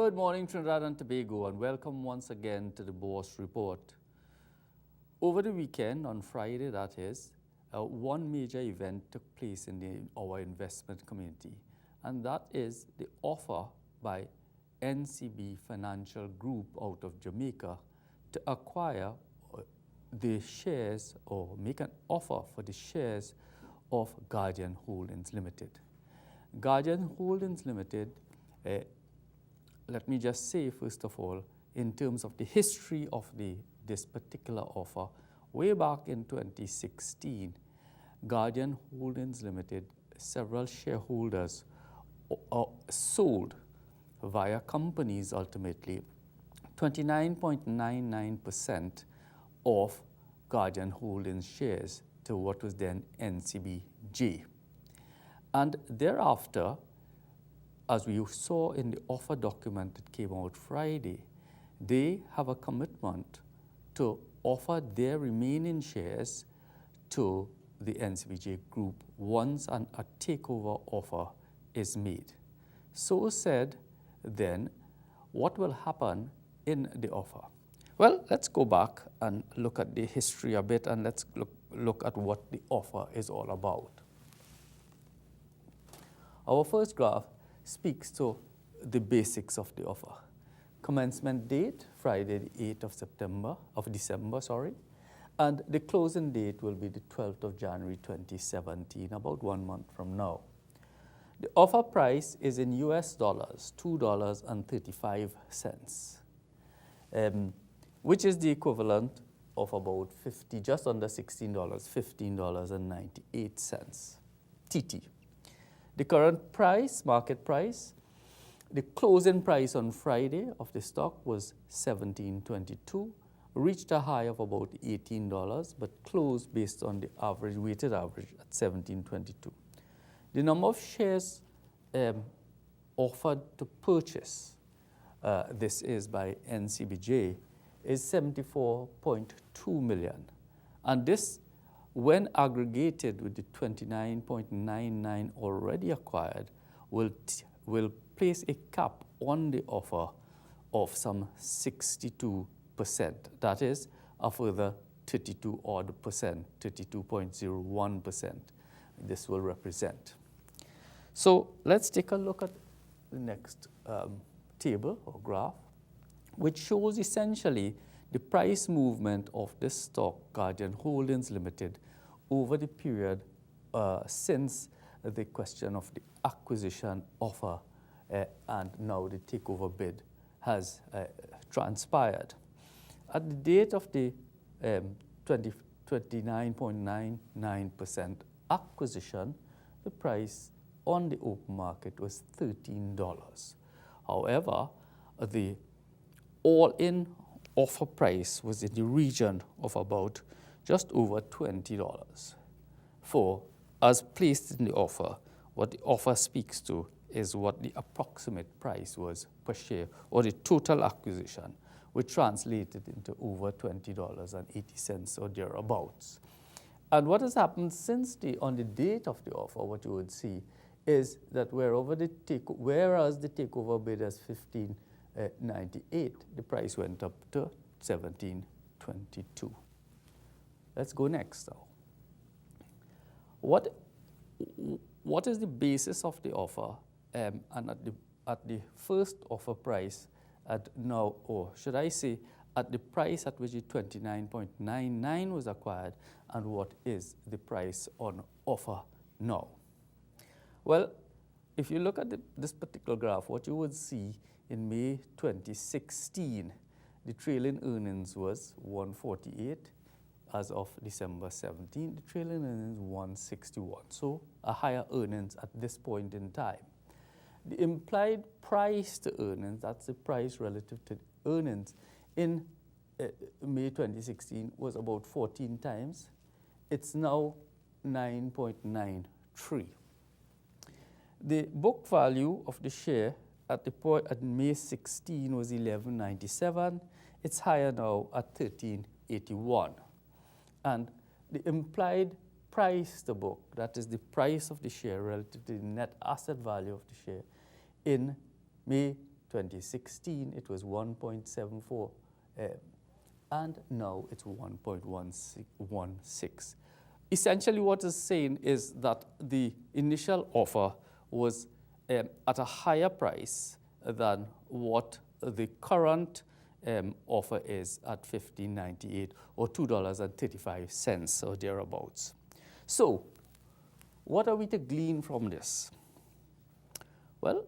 Good morning, Trinidad and Tobago, and welcome once again to the Bourse Report. Over the weekend, on Friday that is, one major event took place in our investment community, and that is the offer by NCB Financial Group out of Jamaica to acquire the shares or make an offer for the shares of Guardian Holdings Limited. Guardian Holdings Limited, let me just say first of all, in terms of the history of this particular offer, way back in 2016, Guardian Holdings Limited, several shareholders sold via companies ultimately 29.99% of Guardian Holdings shares to what was then NCBFG. And thereafter, as we saw in the offer document that came out Friday, they have a commitment to offer their remaining shares to the NCBFG group once a takeover offer is made. So said, then, what will happen in the offer? Well, let's go back and look at the history a bit, and let's look at what the offer is all about. Our first graph speaks to the basics of the offer. Commencement date, Friday the 8th of December, and the closing date will be the 12th of January 2017, about 1 month from now. The offer price is in US dollars, $2.35, which is the equivalent of about just under $16, $15.98 TT. The current price, market price, the closing price on Friday of the stock was $17.22, reached a high of about $18, but closed based on the weighted average at $17.22. The number of shares offered to purchase, this is by NCBFG, is 74.2 million. And this, when aggregated with the 29.99 already acquired, will place a cap on the offer of some 62%. That is a further 32.01% this will represent. So let's take a look at the next table or graph, which shows essentially the price movement of this stock, Guardian Holdings Limited, over the period since the question of the acquisition offer and now the takeover bid has transpired. At the date of the 29.99% acquisition, the price on the open market was $13. However, the all-in offer price was in the region of about just over $20. For, as placed in the offer, what the offer speaks to is what the approximate price was per share, or the total acquisition, which translated into over $20.80 or thereabouts. And what has happened since on the date of the offer, what you would see is that whereas the takeover bid is $15.98, the price went up to $17.22. Let's go next now. What is the basis of the offer? And at the first offer price at now, or should I say, at the price at which the 29.99 was acquired, and what is the price on offer now? Well, if you look at this particular graph, what you would see in May 2016, the trailing earnings was 148. As of December 17, the trailing earnings 161. So a higher earnings at this point in time. The implied price to earnings, that's the price relative to earnings, in May 2016 was about 14 times. It's now 9.93. The book value of the share at May 16 was 11.97. It's higher now at 13.81. And the implied price to book, that is the price of the share relative to the net asset value of the share, in May 2016, it was 1.74, and now it's 1.16. Essentially, what it's saying is that the initial offer was at a higher price than what the current offer is at $15.98 or $2.35 or thereabouts. So, what are we to glean from this? Well,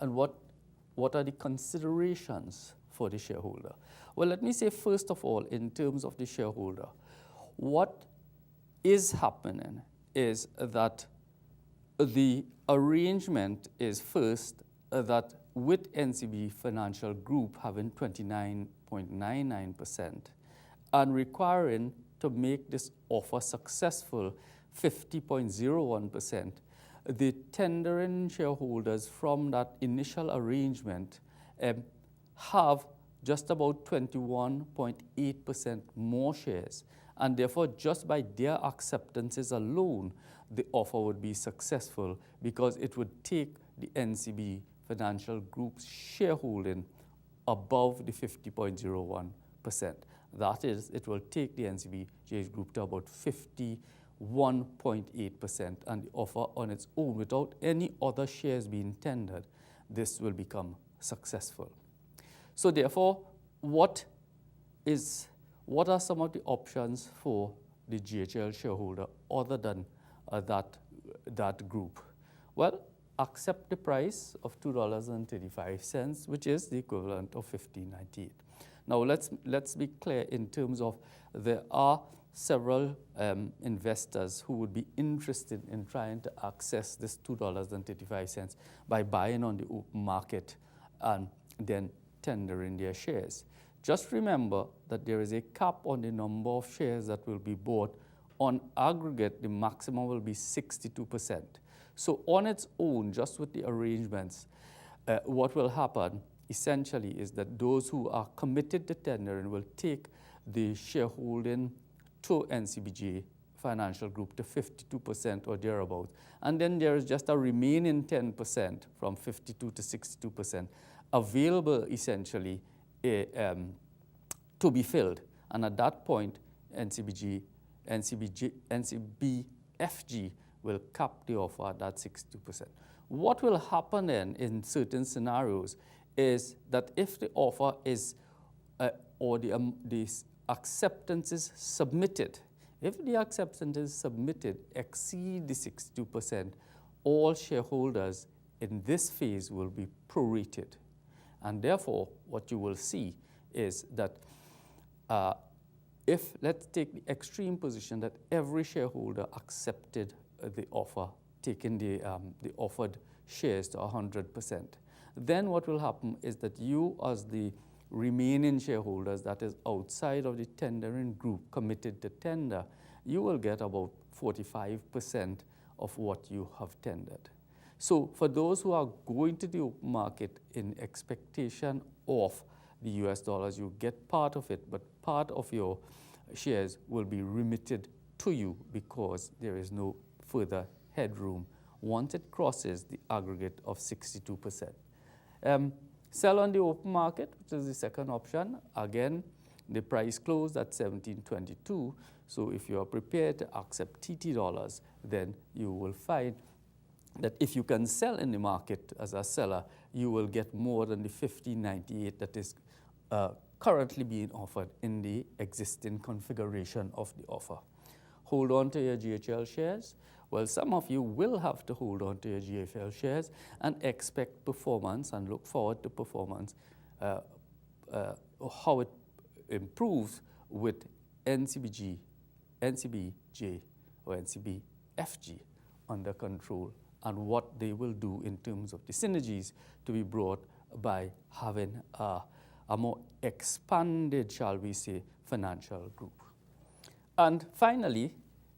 and what are the considerations for the shareholder? Well, let me say first of all, in terms of the shareholder, what is happening is that the arrangement is first that with NCB Financial Group having 29.99% and requiring to make this offer successful 50.01%, the tendering shareholders from that initial arrangement have just about 21.8% more shares, and therefore just by their acceptances alone, the offer would be successful because it would take the NCB Financial Group's shareholding above the 50.01%. That is, it will take the NCBJ Group to about 51.8%, and the offer on its own, without any other shares being tendered, this will become successful. So therefore, what are some of the options for the GHL shareholder other than that group? Well, accept the price of $2.35, which is the equivalent of $15.98. Now let's be clear in terms of there are several investors who would be interested in trying to access this $2.35 by buying on the open market and then tendering their shares. Just remember that there is a cap on the number of shares that will be bought. On aggregate, the maximum will be 62%. So on its own, just with the arrangements, what will happen essentially is that those who are committed to tendering will take the shareholding to NCBJ Financial Group to 52% or thereabouts. And then there is just a remaining 10% from 52 to 62% available essentially to be filled. And at that point, NCBFG will cap the offer at that 62%. What will happen then in certain scenarios is that if the offer is, or the acceptances submitted, if the acceptances submitted exceed the 62%, all shareholders in this phase will be prorated. And therefore, what you will see is that if, let's take the extreme position that every shareholder accepted the offer, taking the offered shares to 100%, then what will happen is that you, as the remaining shareholders, that is outside of the tendering group committed to tender, you will get about 45% of what you have tendered. So for those who are going to the open market in expectation of the US dollars, you get part of it, but part of your shares will be remitted to you because there is no further headroom once it crosses the aggregate of 62%. Sell on the open market, which is the second option. Again, the price closed at $17.22. So if you are prepared to accept TT dollars, then you will find that if you can sell in the market as a seller, you will get more than the $15.98 that is currently being offered in the existing configuration of the offer. Hold on to your GHL shares. Well, some of you will have to hold on to your GHL shares and expect performance and look forward to performance, how it improves with NCBJ or NCBFG under control, and what they will do in terms of the synergies to be brought by having a more expanded, shall we say, financial group. And finally,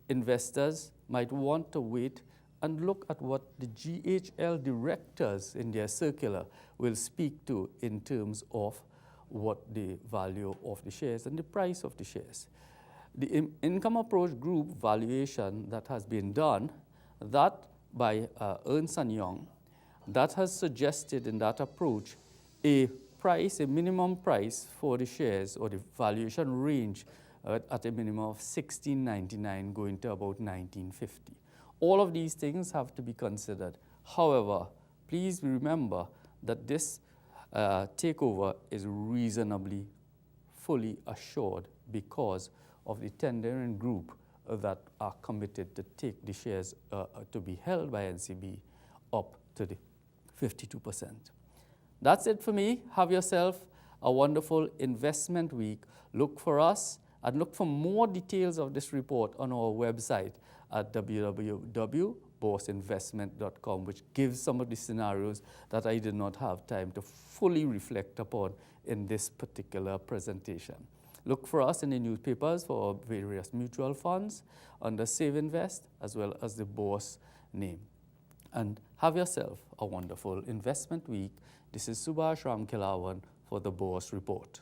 investors might want to wait and look at what the GHL directors in their circular will speak to in terms of what the value of the shares and the price of the shares. The income approach group valuation that has been done, that by Ernst & Young, that has suggested in that approach a price, a minimum price for the shares or the valuation range at a minimum of $16.99 going to about $19.50. All of these things have to be considered. However, please remember that this takeover is reasonably fully assured because of the tendering group that are committed to take the shares to be held by NCB up to the 52%. That's it for me. Have yourself a wonderful investment week. Look for us and look for more details of this report on our website at www.bourseinvestment.com, which gives some of the scenarios that I did not have time to fully reflect upon in this particular presentation. Look for us in the newspapers for various mutual funds under Save Invest as well as the Bourse name. And have yourself a wonderful investment week. This is Subhash Ramkilawan for the Bourse Report.